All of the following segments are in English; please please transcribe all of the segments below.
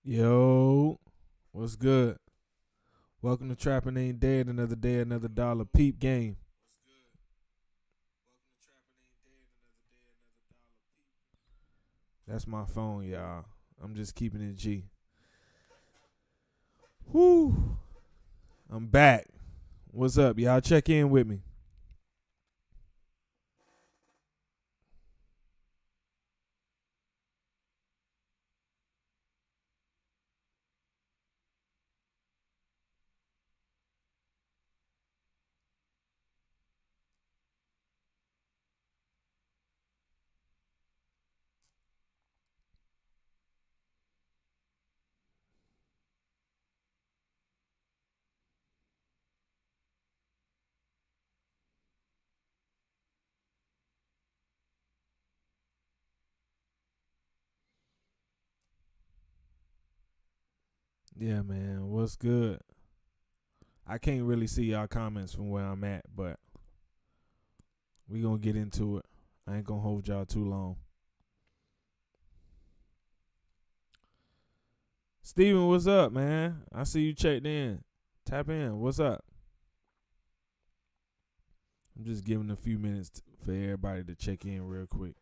Yo, what's good? Welcome to Trappin Aint Dead, another day, another dollar. Peep game. That's my phone, y'all. I'm just keeping it G. Whoo! I'm back. What's up, y'all? Check in with me. Yeah, man. What's good? I can't really see y'all comments from where I'm at, but we gonna get into it. I ain't gonna hold y'all too long. Steven, what's up, man? I see you checked in. Tap in. What's up? I'm just giving a few minutes for everybody to check in real quick.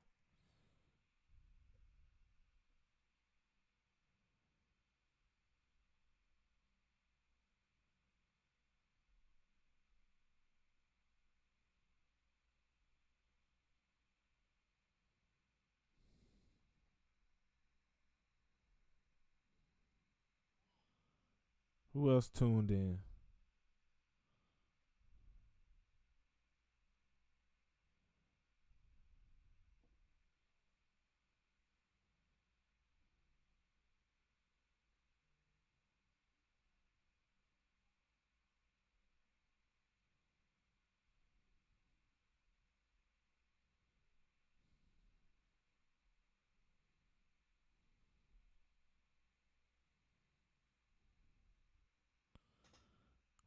Who else tuned in?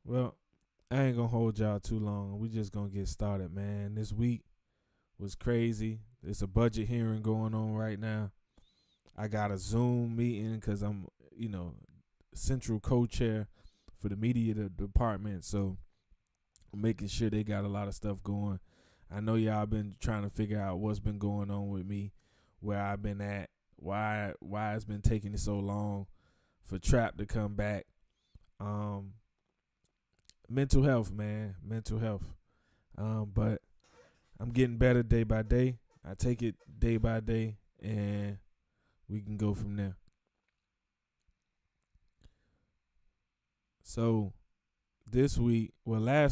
Well, I ain't gonna hold y'all too long. We just gonna get started, man. This week was crazy. It's a budget hearing going on right now. I got a Zoom meeting because I'm, central co-chair for the media department. So I'm making sure they got a lot of stuff going. I know y'all been trying to figure out what's been going on with me, where I've been at, why it's been taking so long for Trap to come back. Um, Mental health, man, mental health. But I'm getting better day by day. I take it day by day, and we can go from there. So last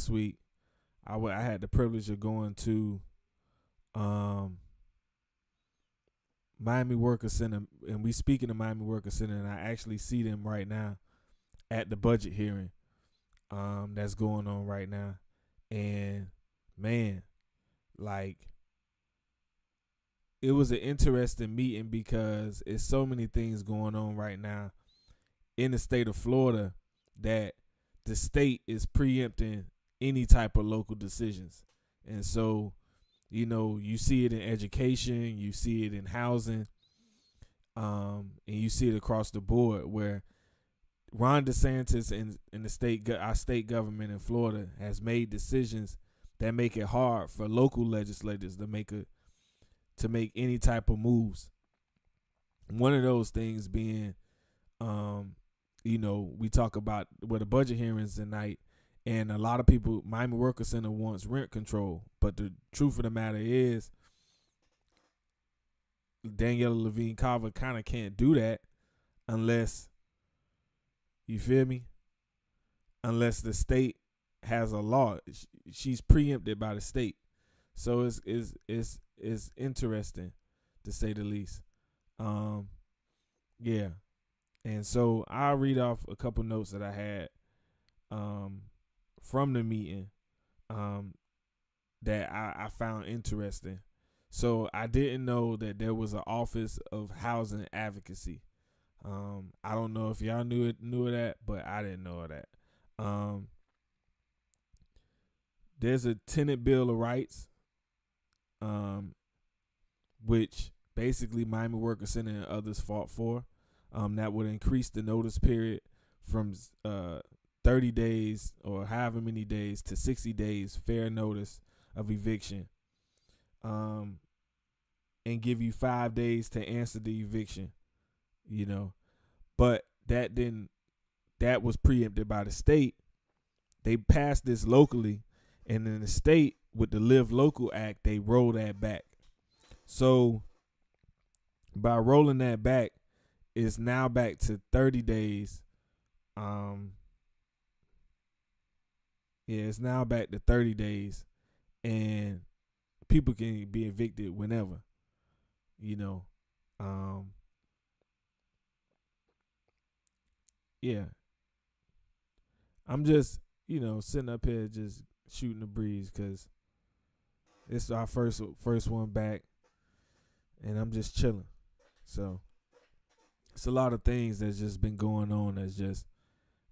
week, I had the privilege of going to um, Miami Worker Center, and we speaking of Miami Worker Center, and I actually see them right now at the budget hearing that's going on right now, and man, like it was an interesting meeting because it's so many things going on right now in the state of Florida that the state is preempting any type of local decisions. And so, you see it in education, you see it in housing, and you see it across the board where Ron DeSantis and our state government in Florida has made decisions that make it hard for local legislators to make any type of moves. One of those things being, we talk about the budget hearings tonight, and a lot of people, Miami Worker Center wants rent control, but the truth of the matter is, Daniela Levine Carver kind of can't do that unless, you feel me? Unless the state has a law, she's preempted by the state. So it's interesting to say the least. Yeah. And so I'll read off a couple notes that I had from the meeting that I found interesting. So I didn't know that there was an Office of Housing Advocacy. I don't know if y'all knew of that, but I didn't know of that. There's a tenant bill of rights, which basically Miami Worker Center and others fought for. That would increase the notice period from 30 days or however many days to 60 days fair notice of eviction, and give you 5 days to answer the eviction, But that was preempted by the state. They passed this locally, and in the state with the Live Local Act, they roll that back. So by rolling that back, it's now back to 30 days. It's now back to 30 days, and people can be evicted whenever, Yeah. I'm just, sitting up here just shooting the breeze because it's our first one back, and I'm just chilling. So it's a lot of things that's just been going on.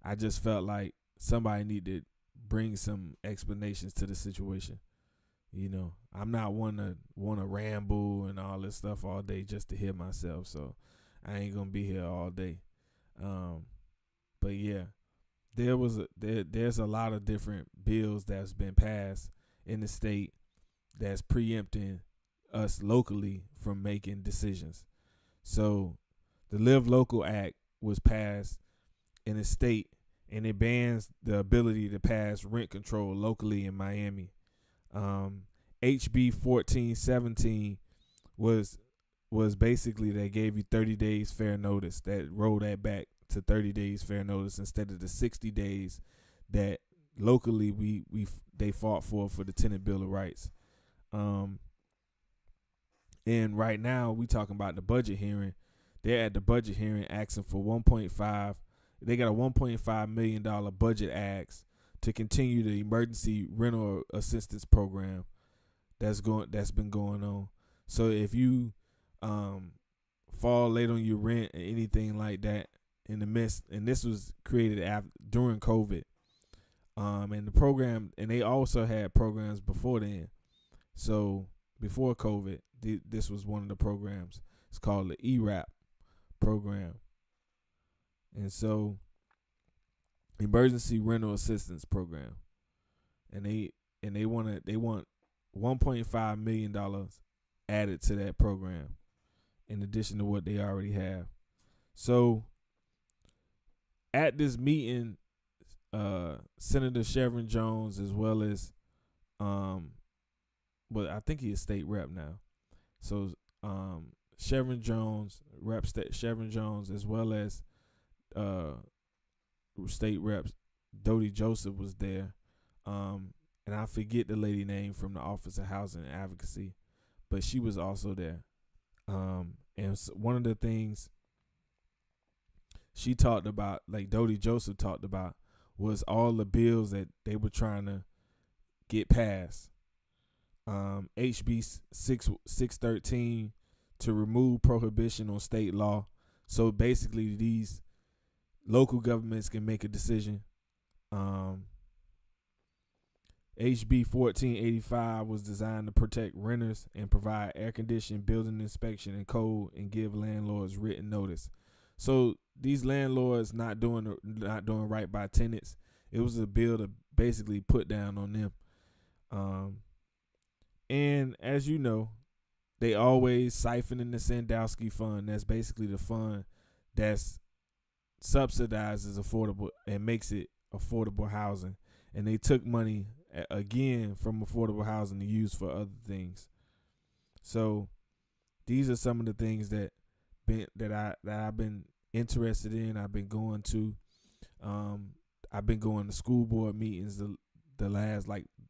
I just felt like somebody need to bring some explanations to the situation. I'm not want to ramble and all this stuff all day just to hear myself. So I ain't gonna be here all day. But yeah, there's a lot of different bills that's been passed in the state that's preempting us locally from making decisions. So the Live Local Act was passed in the state, and it bans the ability to pass rent control locally in Miami. HB 1417 was basically they gave you 30 days fair notice. That rolled that back to 30 days fair notice instead of the 60 days that locally they fought for the tenant bill of rights. And right now we talking about the budget hearing. They're at the budget hearing asking for 1.5. They got a $1.5 million budget ask to continue the emergency rental assistance program that's been going on. So if you fall late on your rent or anything like that in the midst, and this was created during COVID, and the program, and they also had programs before then. So before COVID, this was one of the programs. It's called the ERAP program, and so emergency rental assistance program, and they want $1.5 million added to that program in addition to what they already have. So at this meeting, Senator Chevron Jones, as well as but I think he's a state rep now. So Chevron Jones, Chevron Jones, as well as state reps Dodie Joseph was there. And I forget the lady name from the Office of Housing and Advocacy, but she was also there. And so one of the things she talked about, like Dodie Joseph talked about, was all the bills that they were trying to get passed. HB 613 to remove prohibition on state law. So basically these local governments can make a decision. HB 1485 was designed to protect renters and provide air conditioning, building inspection, and code, and give landlords written notice. So these landlords not doing right by tenants. It was a bill to basically put down on them. And as you know, they always siphon in the Sandowski fund. That's basically the fund that's subsidizes affordable and makes it affordable housing. And they took money again from affordable housing to use for other things. So these are some of the things that I've been interested in. I've been going to school board meetings.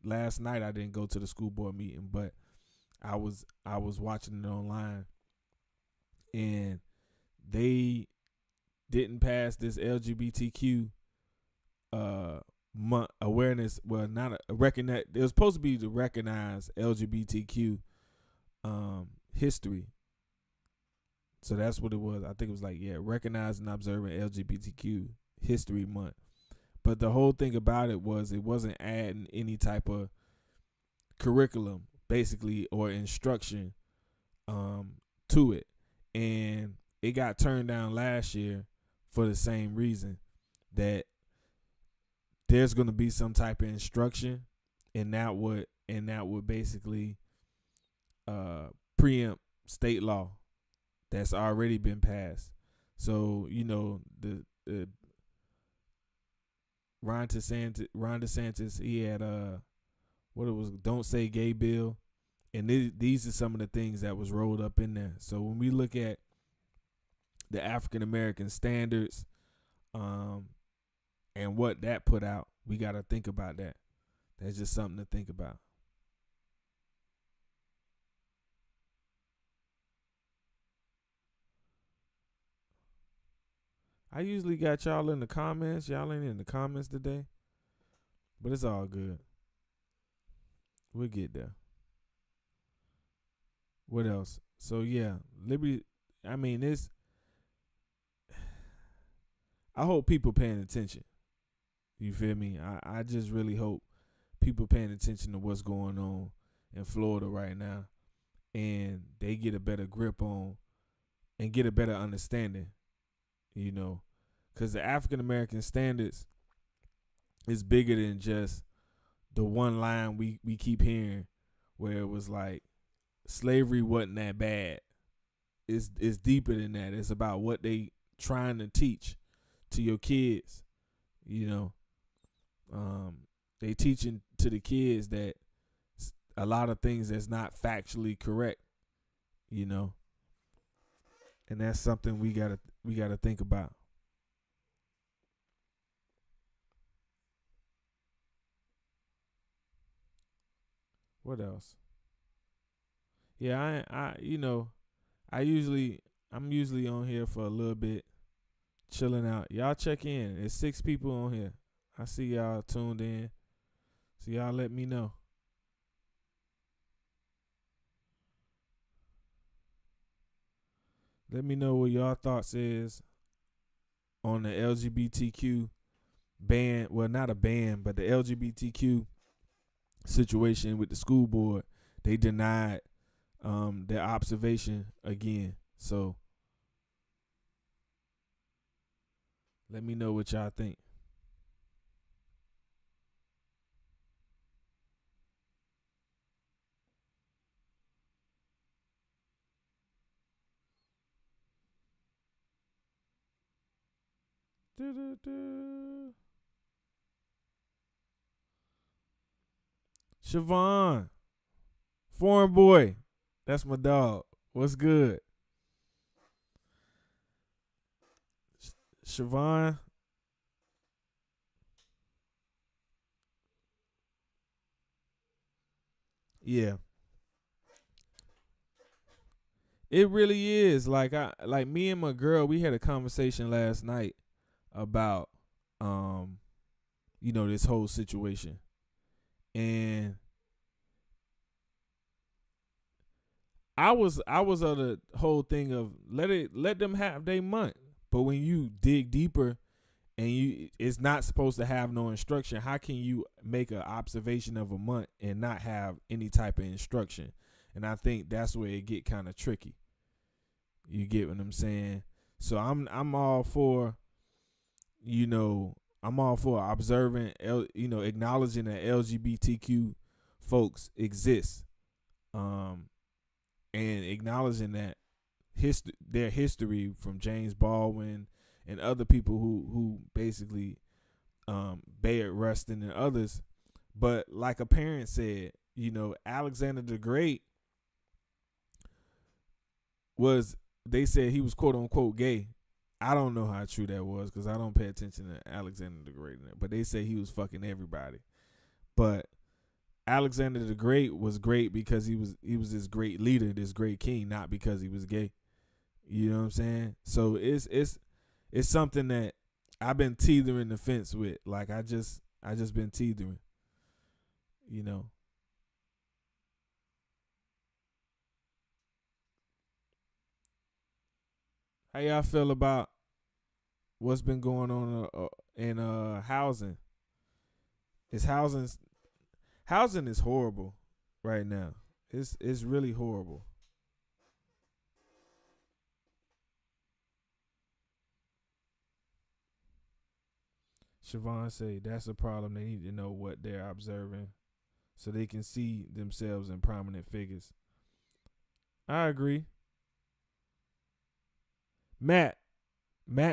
Last night I didn't go to the school board meeting, but I was watching it online, and they didn't pass this LGBTQ month awareness. Well, not a recognize. It was supposed to be to recognize LGBTQ history. So that's what it was. I think it was recognizing and observing LGBTQ History Month. But the whole thing about it wasn't adding any type of curriculum, basically, or instruction to it. And it got turned down last year for the same reason, that there's going to be some type of instruction, and that would basically preempt state law that's already been passed. So the Ron DeSantis, he had what it was, Don't Say Gay bill, and these are some of the things that was rolled up in there. So when we look at the African American standards, and what that put out, we got to think about that. That's just something to think about. I usually got y'all in the comments. Y'all ain't in the comments today, but it's all good. We'll get there. What else? So yeah, Liberty. I mean, I hope people paying attention. You feel me? I just really hope people paying attention to what's going on in Florida right now, and they get a better grip on and get a better understanding, because the African American standards is bigger than just the one line we keep hearing, where it was like slavery wasn't that bad. It's deeper than that. It's about what they trying to teach to your kids. They teaching to the kids that a lot of things that's not factually correct, and that's something we gotta think about. What else? Yeah, I'm usually on here for a little bit, chilling out. Y'all check in. There's 6 people on here. I see y'all tuned in. So y'all let me know. Let me know what y'all thoughts is on the LGBTQ ban. Well, not a ban, but the LGBTQ situation with the school board. They denied their observation again. So let me know what y'all think. Siobhan, foreign boy, that's my dog. What's good? Siobhan, yeah, it really is. Like me and my girl, we had a conversation last night about this whole situation, and I was of the whole thing of let them have their month. But when you dig deeper and it's not supposed to have no instruction, how can you make an observation of a month and not have any type of instruction? And I think that's where it get kind of tricky. You get what I'm saying? So I'm all for, observing, acknowledging that LGBTQ folks exist, and acknowledging that their history from James Baldwin and other people who basically Bayard Rustin and others. But like a parent said, Alexander the Great they said he was quote unquote gay. I don't know how true that was because I don't pay attention to Alexander the Great, but they say he was fucking everybody. But Alexander the Great was great because he was this great leader, this great king, not because he was gay. You know what I'm saying? So it's something that I've been teetering the fence with. Like I just been teetering. How y'all feel about what's been going on in housing? Housing is horrible right now. It's really horrible. Siobhan say that's a problem. They need to know what they're observing so they can see themselves in prominent figures. I agree. Matt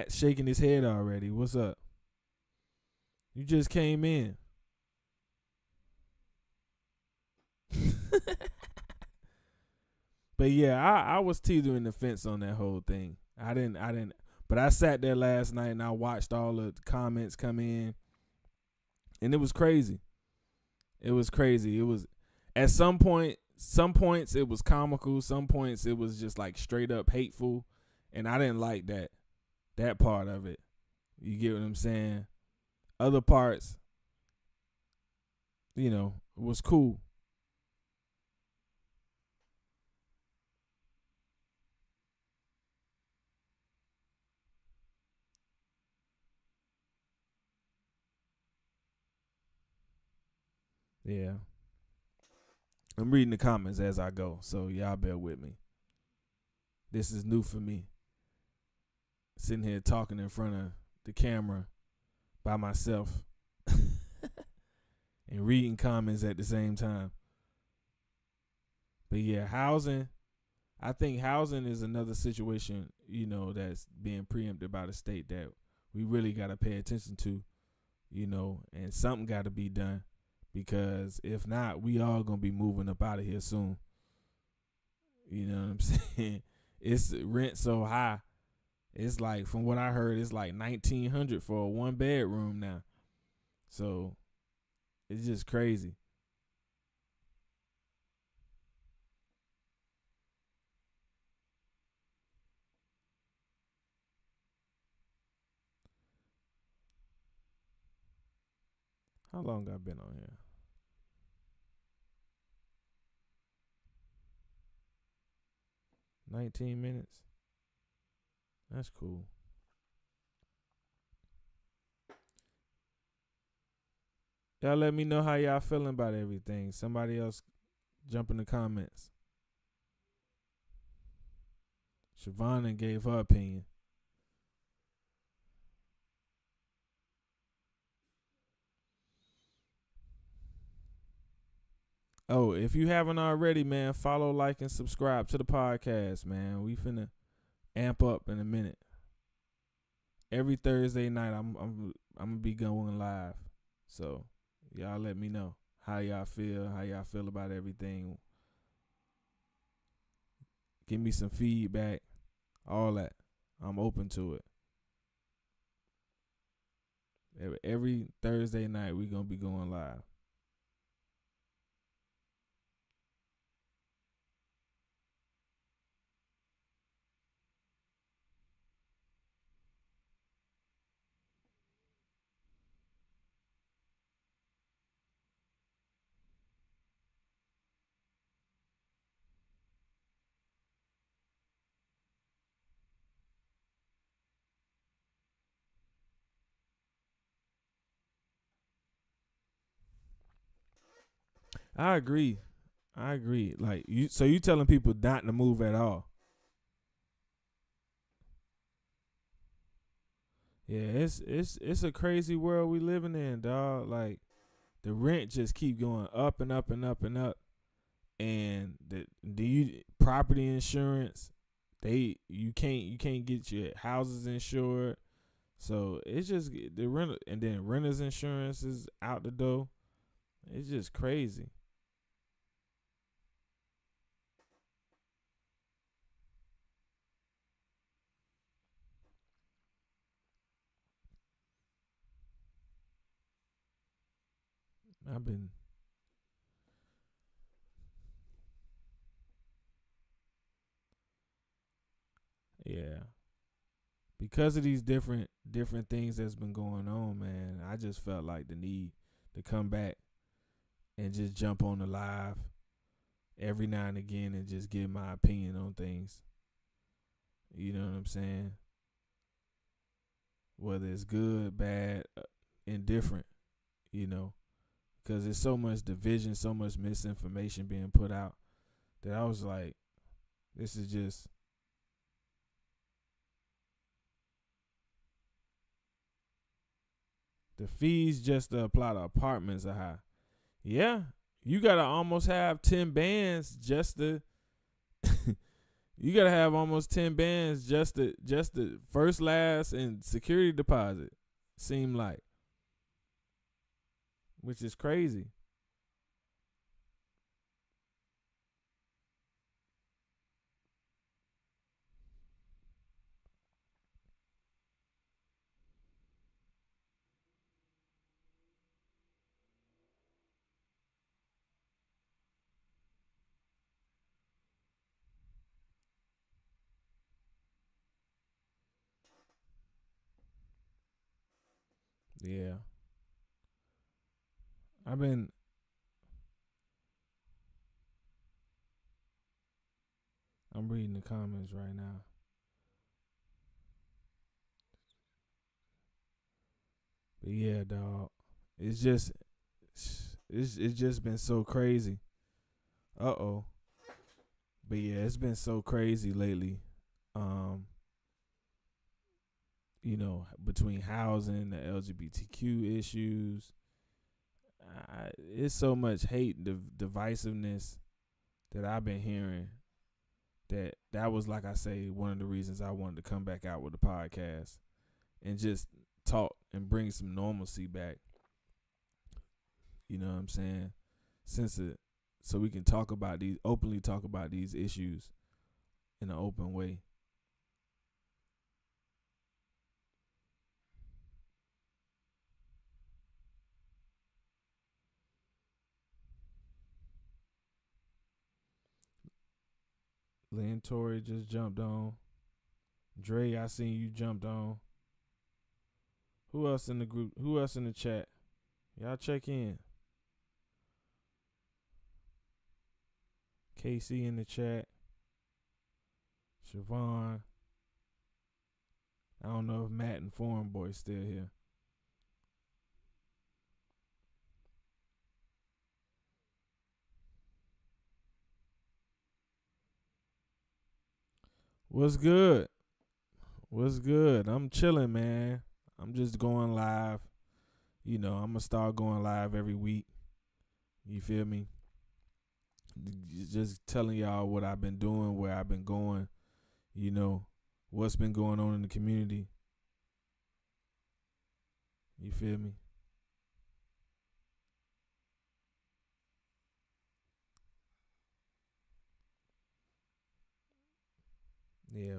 shaking his head already. What's up? You just came in. But yeah, I was teetering the fence on that whole thing. I didn't. But I sat there last night and I watched all the comments come in, and it was crazy. It was crazy. It was at some points it was comical. Some points it was just like straight up hateful, and I didn't like that part of it. You get what I'm saying? Other parts, was cool. Yeah. I'm reading the comments as I go, so y'all bear with me. This is new for me. Sitting here talking in front of the camera by myself and reading comments at the same time. But yeah, housing, I think housing is another situation, that's being preempted by the state that we really got to pay attention to, and something got to be done, because if not, we all going to be moving up out of here soon. You know what I'm saying? It's rent so high. It's like, from what I heard, it's like $1,900 for a 1-bedroom now. So it's just crazy. How long I been on here? 19 minutes. That's cool. Y'all let me know how y'all feeling about everything. Somebody else jump in the comments. Siobhan gave her opinion. Oh, if you haven't already, man, follow, like, and subscribe to the podcast, man. We finna amp up in a minute. Every Thursday night, I'm gonna be going live. So y'all let me know how y'all feel about everything. Give me some feedback, all that. I'm open to it. Every Thursday night, we gonna be going live. I agree. Like, so you telling people not to move at all? Yeah, it's a crazy world we living in, dog. Like, the rent just keep going up and up and up and up, and the property insurance, you can't get your houses insured. So it's just the rent, and then renters insurance is out the door. It's just crazy. I've been yeah. Because of these different things that's been going on, man, I just felt like the need to come back and just jump on the live every now and again and just give my opinion on things. You know what I'm saying? Whether it's good, bad, indifferent, you know, because there's so much division, so much misinformation being put out that I was like, this is just The fees just to apply to apartments are high. Yeah, you gotta almost have 10 bands just to. You gotta have almost 10 bands just to first, last, and security deposit. Seem like, which is crazy. Yeah, I've been. I'm reading the comments right now. But yeah, dog, it's just it's just been so crazy. Uh-oh. But yeah, it's been so crazy lately. Um, between housing, the LGBTQ issues, it's so much hate, divisiveness that I've been hearing. That was, like I say, one of the reasons I wanted to come back out with the podcast and just talk and bring some normalcy back. You know what I'm saying? So we can openly talk about these issues in an open way. Lynn Torrey just jumped on. Dre, I seen you jumped on. Who else in the group? Who else in the chat? Y'all check in. Casey in the chat. Siobhan. I don't know if Matt and Foreign Boy still here. What's good? What's good? I'm chilling, man. I'm just going live. I'm going to start going live every week. You feel me? Just telling y'all what I've been doing, where I've been going, what's been going on in the community. You feel me? Yeah,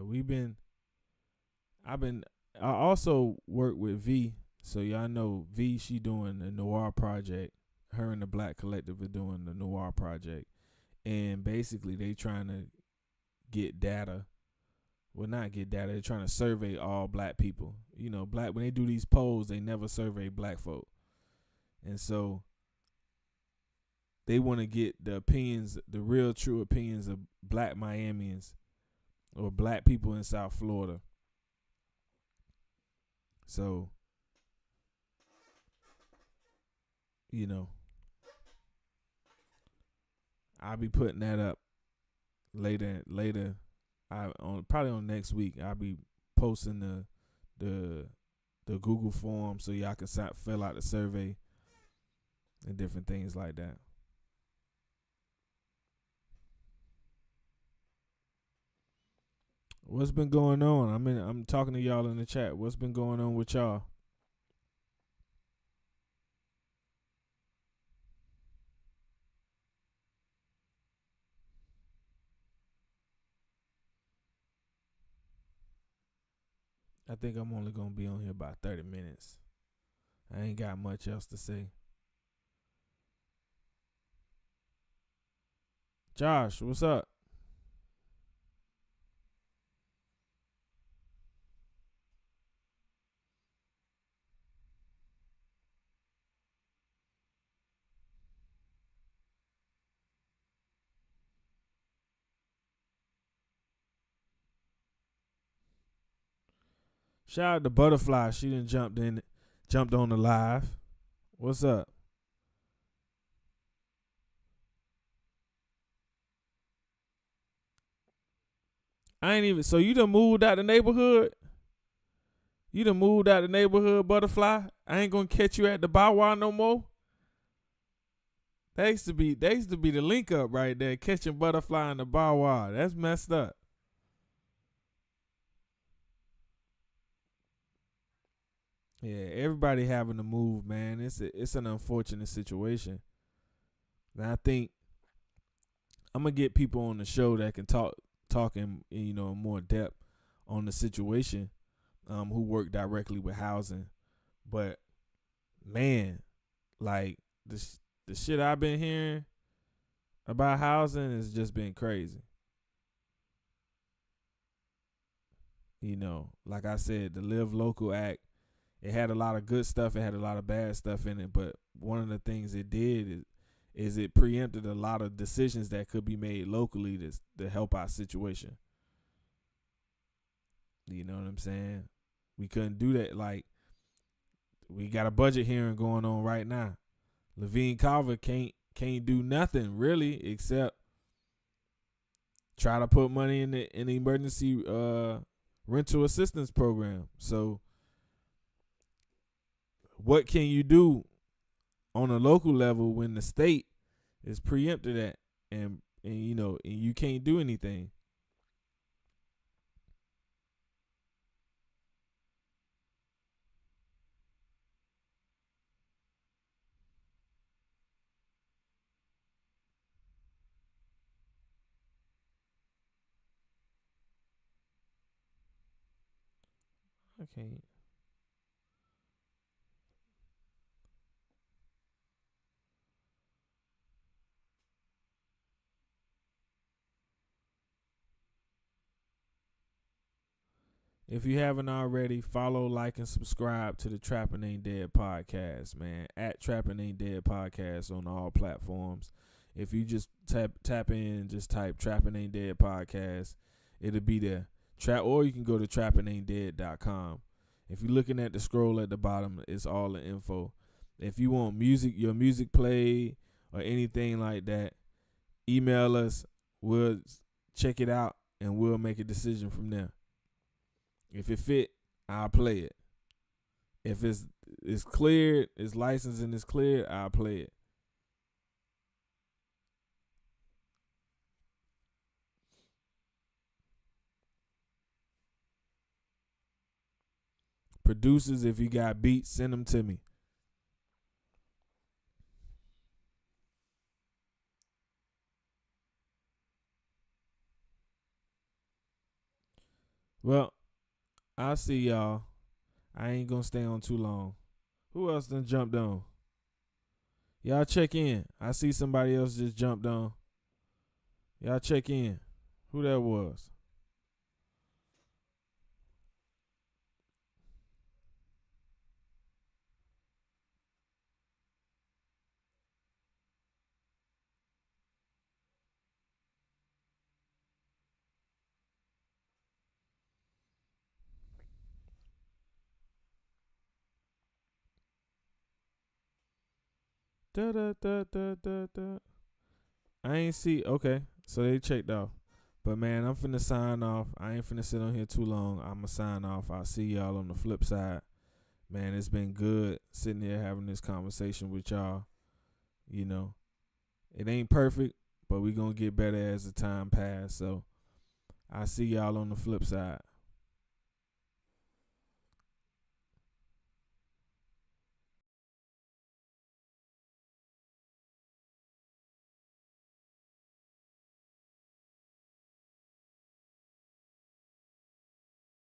I also work with V, so y'all know V, she doing the Noir Project. Her and the Black Collective are doing the Noir Project. And basically they trying to get data. Well, not get data, they're trying to survey all black people. When they do these polls, they never survey black folk. And so they want to get the opinions, the real true opinions of black Miamians or black people in South Florida. So, I'll be putting that up later. Probably on next week. I'll be posting the Google form so y'all can fill out the survey and different things like that. What's been going on? I'm talking to y'all in the chat. What's been going on with y'all? I think I'm only going to be on here about 30 minutes. I ain't got much else to say. Josh, what's up? Shout out to Butterfly. She done jumped on the live. What's up? I ain't even. So you done moved out the neighborhood? You done moved out the neighborhood, butterfly. I ain't gonna catch you at the Bow Wow no more. They used to be the link up right there, catching butterfly in the Bow Wow. That's messed up. Yeah, everybody having to move, man. It's an unfortunate situation. And I think I'm gonna get people on the show that can talk in more depth on the situation, who work directly with housing. But man, like the shit I've been hearing about housing has just been crazy. Like I said, the Live Local Act, it had a lot of good stuff, it had a lot of bad stuff in it, but one of the things it did is it preempted a lot of decisions that could be made locally to help our situation. You know what I'm saying? We couldn't do that. Like, we got a budget hearing going on right now. Levine Carver can't do nothing really except try to put money in the emergency rental assistance program. So what can you do on a local level when the state is preempted that and you can't do anything? I can't. If you haven't already, follow, like, and subscribe to the Trappin Aint Dead Podcast, man. At Trappin Aint Dead Podcast on all platforms. If you just tap in, just type Trappin Aint Dead Podcast, it'll be there. Or you can go to trappinaintdead.com. If you're looking at the scroll at the bottom, it's all the info. If you want your music played or anything like that, email us. We'll check it out and we'll make a decision from there. If it fit, I'll play it. If it's cleared, it's licensed and it's cleared, I'll play it. Producers, if you got beats, send them to me. Well, I'll see y'all. I ain't gonna stay on too long. Who else done jumped on? Y'all check in. I see somebody else just jumped on. Y'all check in. Who that was? Da, da, da, da, da, da. I ain't see. Okay, so they checked off. But man, I'm finna sign off. I ain't finna sit on here too long. I'ma sign off. I'll see y'all on the flip side. Man, it's been good sitting here having this conversation with y'all. It ain't perfect, but we gonna get better as the time pass. So I'll see y'all on the flip side.